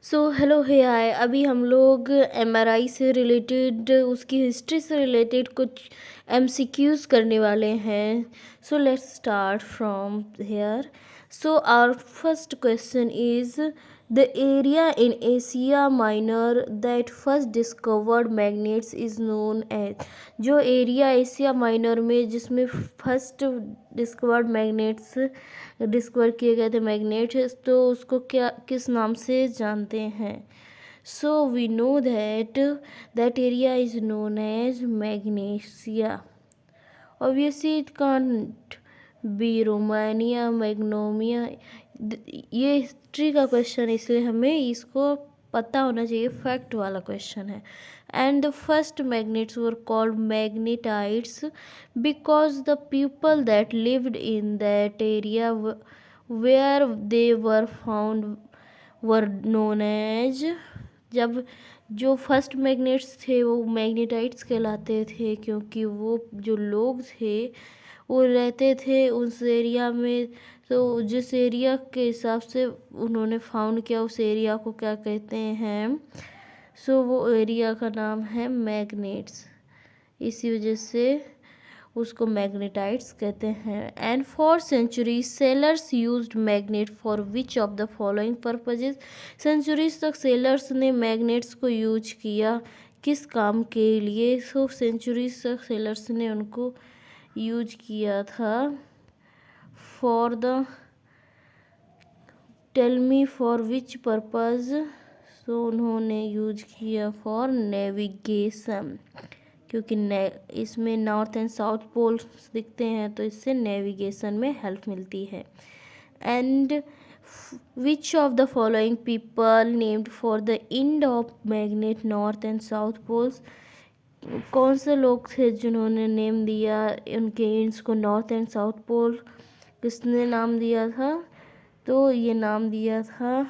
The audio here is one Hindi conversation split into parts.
सो हेलो हे हाय। अभी हम लोग एमआरआई से रिलेटेड, उसकी हिस्ट्री से रिलेटेड कुछ एमसीक्यूज़ करने वाले हैं। So let's start from here. So our first question is the area in Asia Minor that first discovered magnets is known as. जो एरिया एशिया माइनर में जिसमें फर्स्ट डिस्कवर किए गए थे मैग्नेट्स, तो उसको क्या किस नाम से जानते हैं? So we know that area is known as Magnesia. Obviously it can't be Romania, Magnomia. ये हिस्ट्री का क्वेश्चन है, इसलिए हमें इसको पता होना चाहिए, फैक्ट वाला क्वेश्चन है। And the first magnets were called magnetites because the people that lived in that area where they were found were known as. जब जो फर्स्ट मैग्नेट्स थे वो मैग्नेटाइट्स कहलाते थे, क्योंकि वो जो लोग थे वो रहते थे उस एरिया में। तो जिस एरिया के हिसाब से उन्होंने फाउंड किया उस एरिया को क्या कहते हैं? सो वो एरिया का नाम है मैग्नेट्स। इसी वजह से उसको मैग्नेटाइट्स कहते हैं। And for centuries sailors used magnet for which of the following purposes. Centuries तक सेलर्स ने मैग्नेट्स को यूज किया, किस काम के लिए? सो सेंचुरीज तक सेलर्स ने उनको यूज किया था for the tell me for which purpose. सो उन्होंने यूज किया फॉर नेविगेशन, क्योंकि इसमें नॉर्थ एंड साउथ पोल दिखते हैं, तो इससे नेविगेशन में हेल्प मिलती है। And which of the following people named for the end of magnet north and south poles. कौन से लोग थे जिन्होंने नेम दिया उनके एंड्स को नॉर्थ एंड साउथ पोल? किसने नाम दिया था? तो ये नाम दिया था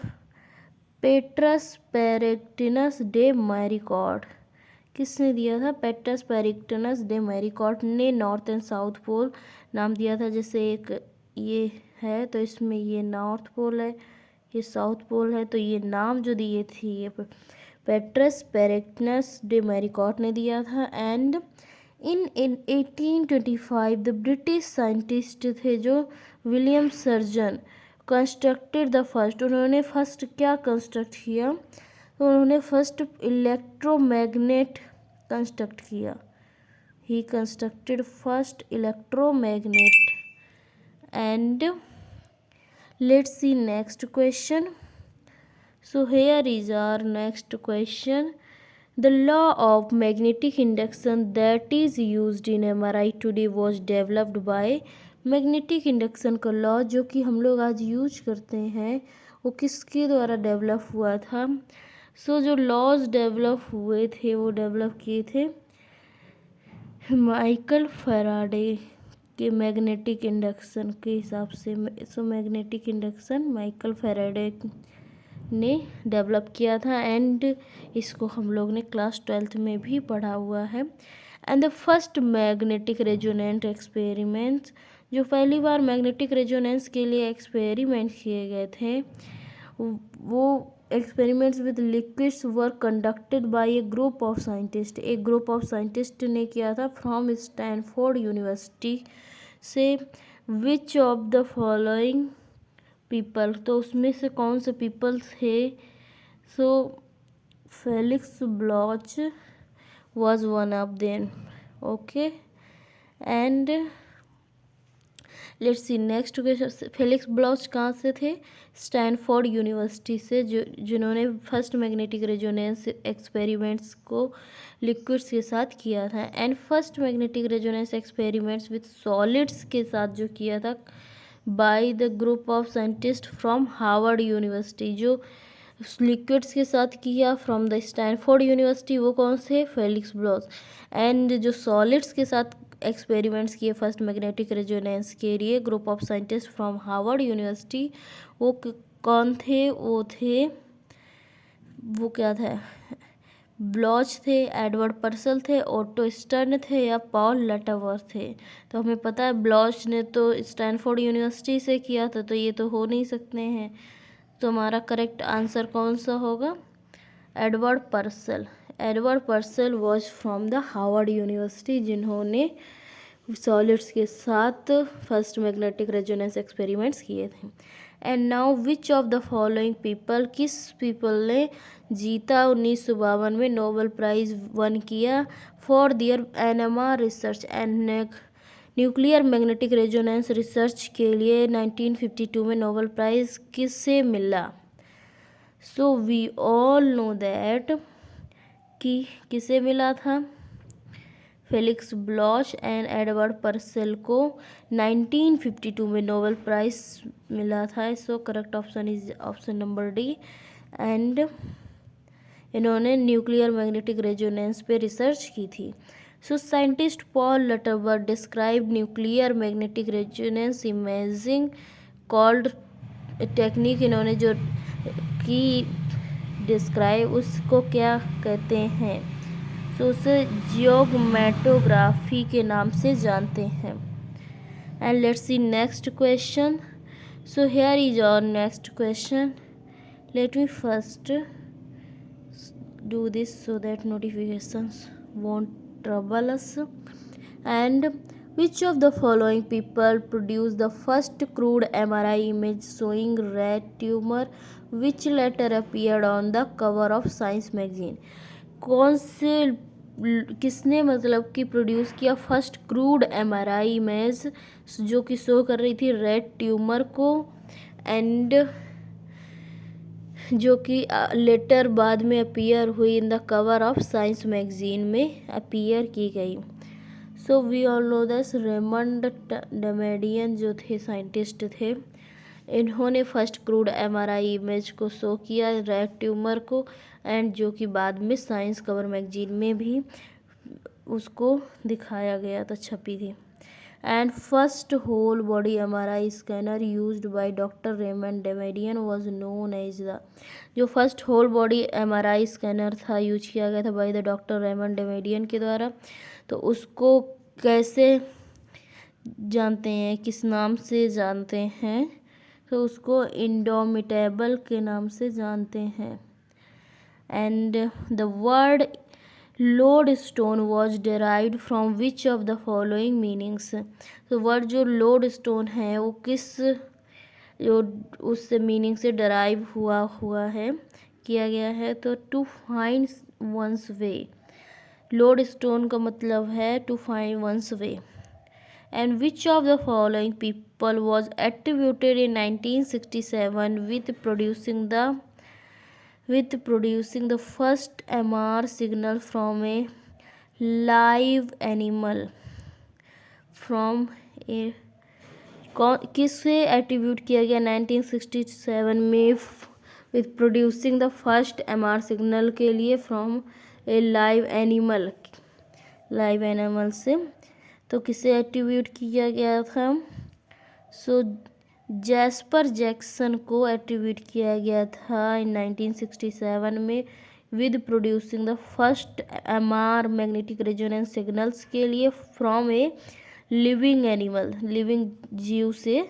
पेट्रस पेरेक्टिनस डे मैरिकॉर्ड। किसने दिया था? पेट्रस पेरिक्टिनस डे मैरिकॉर्ड ने नॉर्थ एंड साउथ पोल नाम दिया था। जैसे एक ये है तो इसमें ये नॉर्थ पोल है, ये साउथ पोल है, तो ये नाम जो दिए थे ये पेट्रस पेरिक्टिनस डे मैरिकॉर्ड ने दिया था। And in 1825 the British scientist थे जो William Sturgeon constructed the first. उन्होंने फर्स्ट क्या कंस्ट्रक्ट किया? तो उन्होंने फर्स्ट इलेक्ट्रोमैग्नेट कंस्ट्रक्ट किया। He constructed first electromagnet. And let's see next question. So here is our next question. The law of magnetic induction that is used in MRI today was developed by। Magnetic induction का लॉ जो कि हम लोग आज यूज करते हैं वो किसके द्वारा डेवलप हुआ था? सो जो लॉज डेवलप हुए थे वो डेवलप किए थे माइकल फैराडे के मैग्नेटिक इंडक्शन के हिसाब से। सो मैग्नेटिक इंडक्शन माइकल फैराडे ने डेवलप किया था। एंड इसको हम लोग ने क्लास 12th में भी पढ़ा हुआ है। And the first magnetic resonant experiments, जो पहली बार मैग्नेटिक रेजोनेंस के लिए एक्सपेरिमेंट किए गए थे वो experiments with liquids were conducted by a group of scientist. एक ग्रुप ऑफ साइंटिस्ट ने किया था फ्रॉम स्टैनफोर्ड यूनिवर्सिटी से। Which of the following people, तो उसमें से कौन से पीपल थे? So Felix Bloch was one of them. Okay, and let's see next question. Felix Bloch कहाँ से थे? स्टैनफोर्ड यूनिवर्सिटी से, जिन्होंने फर्स्ट मैग्नेटिक रेजोनेंस एक्सपेरिमेंट्स को लिक्विड्स के साथ किया था। And first magnetic resonance experiments with solids के साथ जो किया था by the group of scientist from Harvard university. जो लिक्विड्स के साथ किया फ्रॉम द स्टैनफोर्ड यूनिवर्सिटी वो कौन से? Felix Bloch. एंड जो सॉलिड्स के साथ एक्सपेरिमेंट्स किए फर्स्ट मैग्नेटिक रेजोनेंस के लिए group of scientist from Harvard university, वो कौन थे? वो क्या था? ब्लॉच थे, एडवर्ड पर्सल थे, ओटो स्टर्न थे या पॉल लटवर थे? तो हमें पता है ब्लॉच ने तो स्टैनफोर्ड यूनिवर्सिटी से किया था, तो ये तो हो नहीं सकते हैं। तो हमारा करेक्ट आंसर कौन सा होगा? Edward Purcell. Edward Purcell was from the Harvard University, जिन्होंने सॉलिड्स के साथ फर्स्ट मैग्नेटिक रेजोनेंस एक्सपेरिमेंट्स किए थे। And now which of the following people, किस पीपल ने जीता 1952 में नोबेल प्राइज वन किया for their NMR research and nuclear magnetic resonance research के लिए 1952 में नोबेल प्राइज किससे मिला? So we all know that कि किसे मिला था? Felix Bloch and Edward Purcell को 1952 में नोबेल प्राइज मिला था। So correct option is option number D. And इन्होंने न्यूक्लियर मैग्नेटिक रेजोनेंस पे रिसर्च की थी। So scientist Paul Lauterbur describe nuclear magnetic resonance imaging called technique, इन्होंने जो की डिस्क्राइब उसको क्या कहते हैं? तो उसे जियोग्मेटोग्राफी के नाम से जानते हैं। And let's see next question. So here is our next question. Let me first do this so that notifications won't trouble us. And which of the following people produced the first crude MRI image showing rat tumor which later appeared on the cover of Science magazine? कौन से किसने मतलब कि प्रोड्यूस किया फर्स्ट क्रूड एमआरआई इमेज जो कि शो कर रही थी रेड ट्यूमर को, एंड जो कि लेटर बाद में अपीयर हुई in the cover of science magazine में अपीयर की गई? So we all know this. Raymond Damadian जो थे साइंटिस्ट थे, इन्होंने फर्स्ट क्रूड एमआरआई इमेज को शो किया रेड ट्यूमर को, एंड जो कि बाद में साइंस कवर मैगजीन में भी उसको दिखाया गया था, छपी थी। And first whole body MRI scanner used by doctor Raymond Damadian was known as the, जो first whole body MRI scanner था यूज किया गया था by the doctor Raymond Damadian के द्वारा, तो उसको कैसे जानते हैं, किस नाम से जानते हैं? तो उसको इंडोमिटेबल के नाम से जानते हैं। And the word load stone was derived from which of the following meanings? तो वर्ड जो लोड स्टोन है वो किस जो उस मीनिंग से डेराइव हुआ है, किया गया है? तो to find one's way. Lodestone का मतलब है to find one's way. And which of the following people was attributed in 1967 with producing the first MR signal from a live animal from a किससे एट्रीब्यूट किया गया 1967 में with producing the first MR signal के लिए फ्रॉम ए लाइव एनिमल से? तो किसे एट्रीब्यूट किया गया था? सो जैस्पर जैक्सन को एट्रीब्यूट किया गया था इन 1967 में with producing the first MR magnetic resonance signals के लिए from a living animal, living जीव से,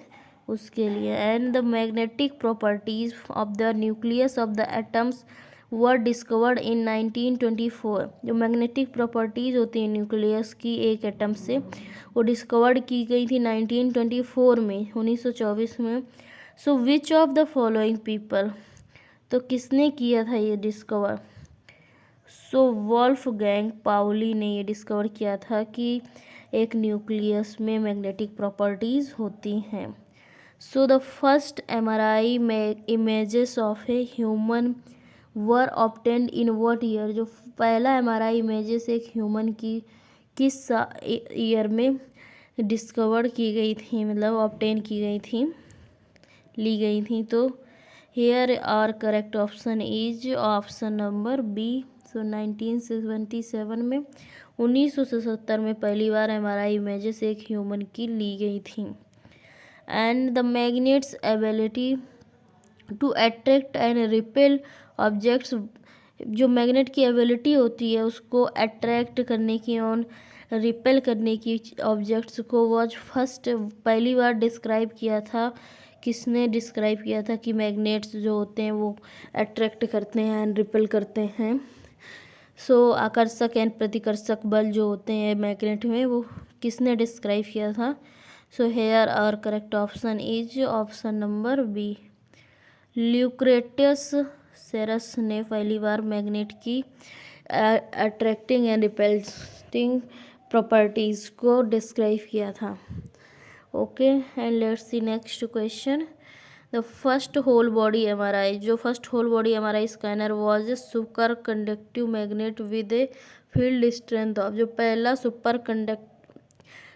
उसके लिए। And the magnetic properties of the nucleus of the atoms were discovered in 1924। जो मैग्नेटिक प्रॉपर्टीज़ होती हैं न्यूक्लियस की एक एटम से, वो डिस्कवर्ड की गई थी 1924 में, 1924 में। So which of the following people, तो किसने किया था ये डिस्कवर? सो वोल्फगैंग पाउली ने ये डिस्कवर किया था कि एक न्यूक्लियस में मैग्नेटिक प्रॉपर्टीज़ होती हैं। So the first MRI images of a human were obtained in what year? जो पहला MRI इमेजेस एक ह्यूमन की किस ईयर में डिस्कवर की गई थी, मतलब ऑब्टेन की गई थी, ली गई थी? तो here are correct option is option number B. So 1977 में 1977 में पहली बार MRI इमेजेस एक ह्यूमन की ली गई थी। And the magnets ability to attract and repel objects, जो मैग्नेट की एबिलिटी होती है उसको अट्रैक्ट करने की और रिपेल करने की ऑब्जेक्ट्स को, वॉज फर्स्ट पहली बार डिस्क्राइब किया था किसने डिस्क्राइब किया था कि मैग्नेट्स जो होते हैं वो अट्रैक्ट करते हैं एंड रिपेल करते हैं। सो आकर्षक एंड प्रतिकर्षक बल जो होते हैं मैग्नेट में वो किसने डिस्क्राइब किया था। So here our correct option is option number B. Lucretius Carus ने पहली बार मैग्नेट की अट्रैक्टिंग एंड रिपेल्टिंग प्रॉपर्टीज को डिस्क्राइब किया था। Okay and let's see next question. The first whole body MRI, जो first whole body MRI scanner was super conductive magnet with a field strength of, जो पहला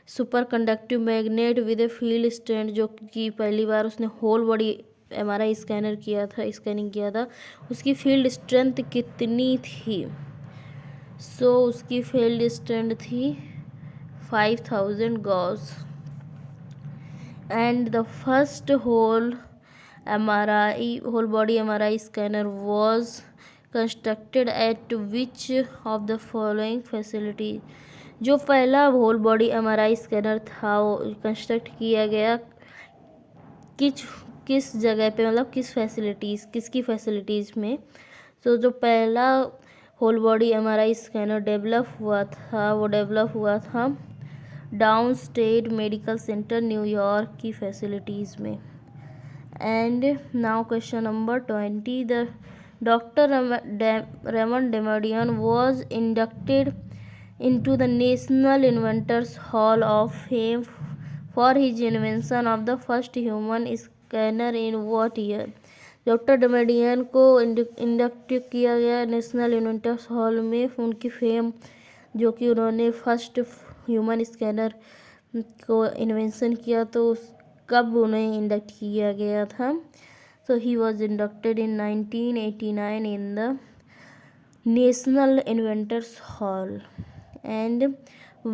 super conductive magnet with a field strength जो कि पहली बार उसने होल बॉडी एमआरआई स्कैनिंग किया था, उसकी फील्ड स्ट्रेंथ कितनी थी। सो उसकी फील्ड स्ट्रेंथ थी 5000 gauss. And the first whole body MRI scanner was constructed at which of the following facility, जो पहला होल बॉडी एमआरआई स्कैनर था वो कंस्ट्रक्ट किया गया किस जगह पे, मतलब किसकी फैसिलिटीज़ में। तो जो पहला whole body MRI scanner develop हुआ था downstate medical centre New York की फैसिलिटीज़ में। And now question number 20, the doctor Raymond Damadian was inducted into the National Inventors Hall of Fame for his invention of the first human scanner in what year। Doctor Damadian को इंडक्ट किया गया नेशनल इन्वेंटर्स हॉल में उनकी फेम, जो कि उन्होंने फर्स्ट ह्यूमन स्कैनर को इन्वेंशन किया, तो कब उन्हें इंडक्ट किया गया था। So he was inducted in 1989 in the National Inventors Hall. And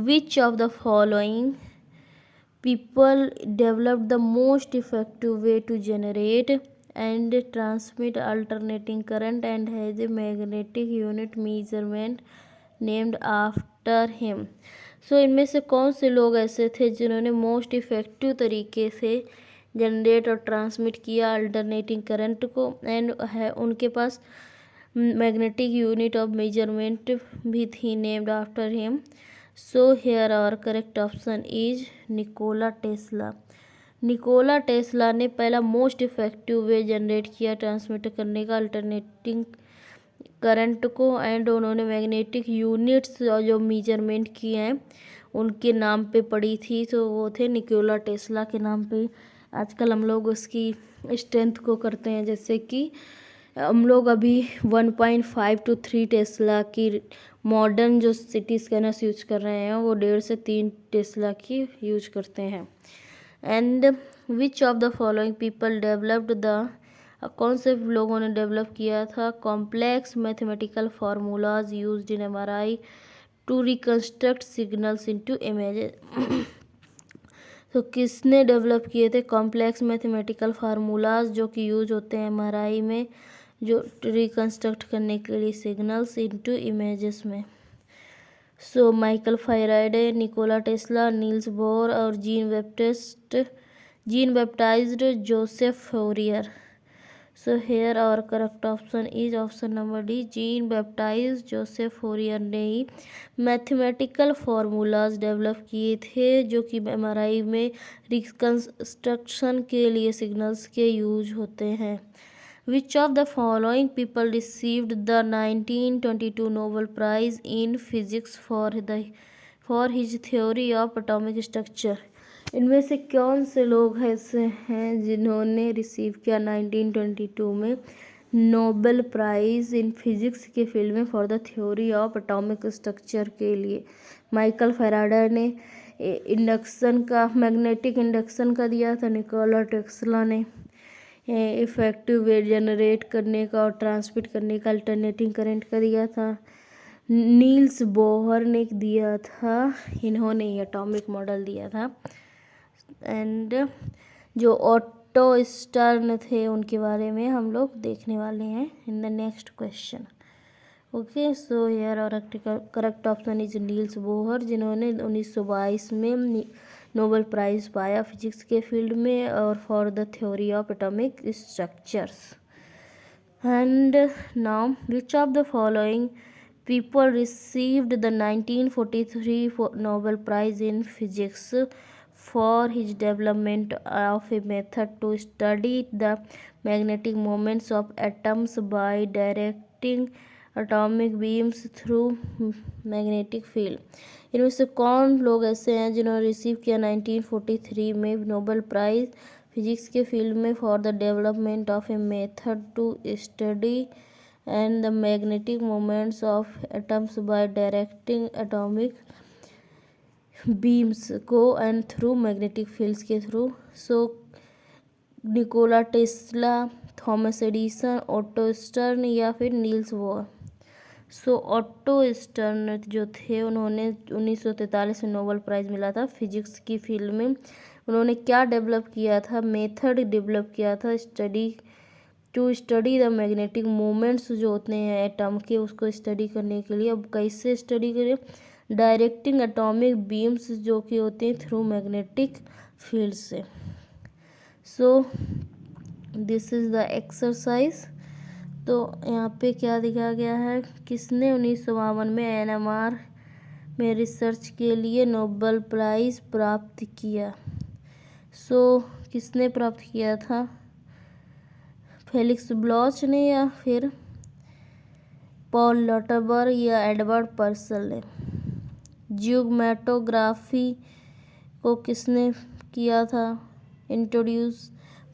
which of the following people developed the most effective way to generate and transmit alternating current and has a magnetic unit measurement named after him। सो इनमें से कौन से लोग ऐसे थे जिन्होंने मोस्ट इफ़ेक्टिव तरीके से जनरेट और ट्रांसमिट किया अल्टरनेटिंग करंट को, एंड है उनके पास मैग्नेटिक यूनिट ऑफ मेजरमेंट भी थी named after him. So here our correct option is Nikola Tesla. Nikola Tesla ने पहला मोस्ट इफेक्टिव वे जनरेट किया ट्रांसमिट करने का अल्टरनेटिंग करंट को, एंड उन्होंने मैग्नेटिक यूनिट्स जो मेजरमेंट किए हैं उनके नाम पे पड़ी थी, तो वो थे निकोला टेस्ला के नाम पे। आजकल हम लोग उसकी स्ट्रेंथ को करते हैं, जैसे कि हम लोग अभी 1.5 to 3 टेस्ला की मॉडर्न जो सिटी स्कैनर्स यूज कर रहे हैं वो 1.5 से 3 टेस्ला की यूज करते हैं। And which of the following people developed the, कौन से लोगों ने डेवलप किया था complex mathematical formulas used in MRI to reconstruct signals into images. तो किसने डेवलप किए थे कॉम्प्लेक्स मैथमेटिकल फार्मूलाज जो कि यूज होते हैं एमआरआई में, जो रिकंस्ट्रक्ट करने के लिए सिग्नल्स इनटू इमेजेस में। So Michael Faraday, Nikola Tesla, Niels Bohr और Jean Baptiste Joseph Fourier. So here our correct option is option number D, Jean Baptiste Joseph Fourier ने ही मैथमेटिकल फार्मूलाज डेवलप किए थे जो कि एमआरआई में रिकंस्ट्रक्शन के लिए सिग्नल्स के यूज होते हैं। Which of the following people received the 1922 Nobel Prize in Physics for his theory of atomic structure? इनमें से कौन से लोग ऐसे हैं जिन्होंने रिसीव किया 1922 में नोबेल प्राइज़ इन फिजिक्स के फील्ड में for the theory of atomic structure के लिए। माइकल फैराडे ने इंडक्शन का, मैग्नेटिक इंडक्शन का दिया था, निकोला टेस्ला ने इफ़ेक्टिव वे जनरेट करने का और ट्रांसमिट करने का अल्टरनेटिंग करंट का दिया था, नील्स बोहर ने दिया था, इन्होंने ही एटॉमिक मॉडल दिया था। एंड जो ऑटो स्टर्न थे उनके बारे में हम लोग देखने वाले हैं in the next question. Okay, so here our correct option is Niels Bohr, जिन्होंने 1922 में नोबेल प्राइज़ पाया फिजिक्स के फील्ड में और for the theory of atomic structures. And now which of the following people received the 1943 Nobel Prize in Physics for his development of a method to study the magnetic moments of atoms by directing atomic beams through magnetic field। इनमें से कौन लोग ऐसे हैं जिन्होंने रिसीव किया 1943 में नोबेल प्राइज़ फिजिक्स के फील्ड में for the development of a method to study and the magnetic moments of atoms by directing atomic beams go and through magnetic fields के through। So Nikola Tesla, Thomas Edison, auto stern या फिर नील्स बोर। सो ऑटो स्टर्न जो थे उन्होंने 1943 में नोबेल प्राइज़ मिला था फिजिक्स की फील्ड में। उन्होंने क्या डेवलप किया था, मेथड डेवलप किया था to study the magnetic moments जो होते हैं एटम के, उसको स्टडी करने के लिए। अब कैसे स्टडी करें, डायरेक्टिंग एटॉमिक बीम्स जो कि होते हैं थ्रू मैग्नेटिक फील्ड से। So this is the exercise. तो यहाँ पे क्या दिखाया गया है, किसने 1952 में NMR में रिसर्च के लिए नोबेल प्राइज़ प्राप्त किया। सो किसने प्राप्त किया था, फेलिक्स ब्लॉच ने या फिर पॉल लॉटरबर्ग या एडवर्ड पर्सल ने। जियोमेट्रोग्राफी को किसने किया था introduce.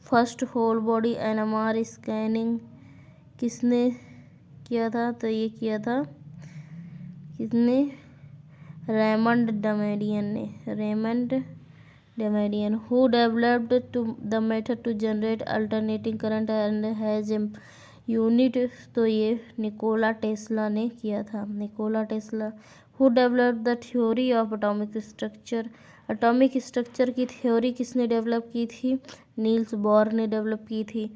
First whole body NMR scanning किसने किया था, तो ये किया था किसने, रेमंड डमेडियन ने। Raymond Damadian. Who developed the method to generate alternating current and has a unit, तो ये निकोला टेस्ला ने किया था, Nikola Tesla. Who developed the theory of atomic structure, atomic structure की थ्योरी किसने डेवलप की थी, नील्स बोर ने डेवलप की थी।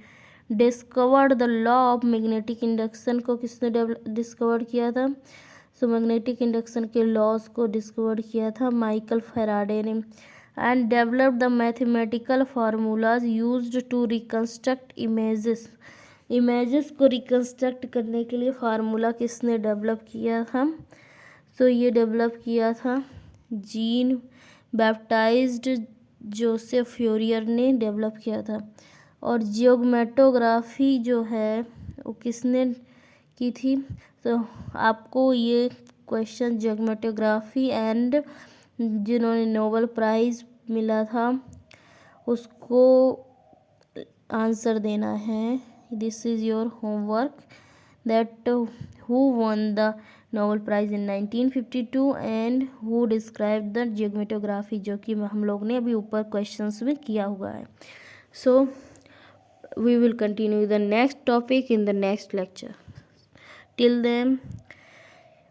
Discovered the law of magnetic induction को किसने डिस्कवर किया था, सो मैग्नेटिक इंडक्शन के लॉज को डिस्कवर किया था माइकल फैराडे ने। And develop the mathematical formulas used to reconstruct images को रिकन्स्ट्रक्ट करने के लिए फार्मूला किसने डेवलप किया था, तो ये डेवलप किया था जीन बैप्टाइज्ड जोसेफ फ्यूरियर ने डेवलप किया था। और जियोमेट्रोग्राफी जो है वो किसने की थी, तो आपको ये क्वेश्चन जियोमेट्रोग्राफी एंड जिन्होंने नोबेल प्राइज़ मिला था उसको आंसर देना है। This is your homework that who won the Nobel prize in 1952 and who describe the geometrography, जो कि हम लोग ने अभी ऊपर क्वेश्चंस में किया हुआ है। So we will continue the next topic in the next lecture. Till then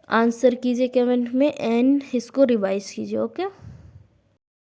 answer कीजिए कमेंट में एंड इसको रिवाइज कीजिए। ओके।